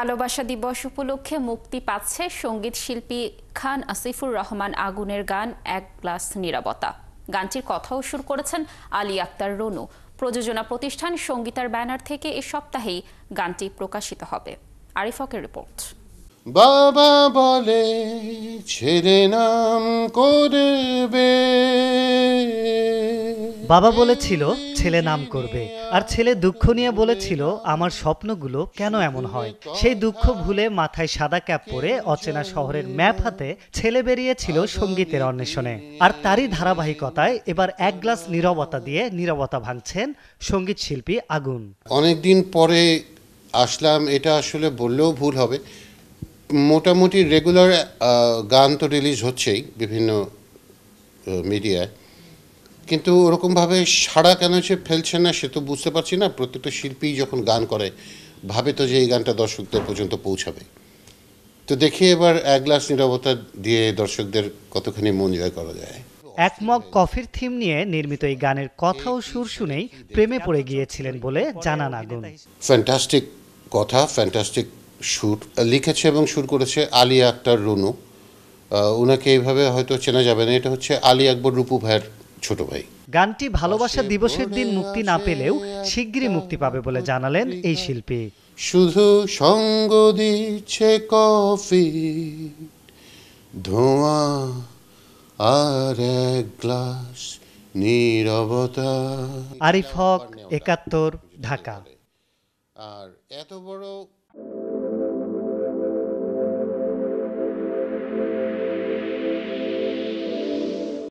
ভালোবাসা দিবস উপলক্ষে মুক্তি পাচ্ছে সঙ্গীত শিল্পী খান আসিফুর রহমান আগুনের গান এক গ্লাস নীরবতা। গানটির কথাও সুর করেছেন আলী আক্তার রনু। প্রযোজনা প্রতিষ্ঠান সঙ্গীতার ব্যানার থেকে এ সপ্তাহেই গানটি প্রকাশিত হবে। আরিফ হকের রিপোর্ট। বাবা বলে ছেলে নাম করবে, বাবা বলেছিল ছেলে নাম করবে, আর ছেলে দুঃখ নিয়ে বলেছিল আমার স্বপ্নগুলো কেন এমন হয়। সেই দুঃখ ভুলে মাথায় সাদা ক্যাপ পরে অচেনা শহরের ম্যাপ হাতে ছেলে বেরিয়েছিল সঙ্গীতের অন্বেষণে। আর তারই ধারাবাহিকতায় এবার এক গ্লাস নীরবতা দিয়ে নীরবতা ভাঙছেন সঙ্গীত শিল্পী আগুন। অনেকদিন পরে আসলাম, এটা আসলে বললেও ভুল হবে। মোটামুটি রেগুলার গান তো রিলিজ হচ্ছেই বিভিন্ন মিডিয়ায়, কিন্তু ওরকমভাবে সাড়া কেন সে ফেলছে না সে তো বুঝতে পারছি না। প্রত্যেকটা শিল্পী যখন গান করে ভাবে তো যে এই গানটা দর্শকদের পর্যন্ত পৌঁছাবে। তো দেখি এবার এক গ্লাস নীরবতা দিয়ে দর্শকদের কতখানি মন জয় করা যায়। এক মগ কফির থিম নিয়ে নির্মিত এই গানের কথা ও সুর শুনেই প্রেমে পড়ে গিয়েছিলেন বলে জানান আগুন। ফ্যান্টাস্টিক কথা, ফ্যান্টাস্টিক সুর লিখেছে এবং সুর করেছে আলী আক্তার রনু। ওনাকে এইভাবে হয়তো চেনা যাবে না, এটা হচ্ছে আলী আকবর রূপু ভাইয়ের ছোট ভাই। গানটি ভালোবাসা দিবসের দিন মুক্তি না পেলেও শিগগিরই মুক্তি পাবে বলে জানালেন এই শিল্পী। শুধু সঙ্গ দিচ্ছে কফি, ধোঁয়া আর এক গ্লাস নীরবতা। আরিফ হক, ৭১, ঢাকা। আর এত বড়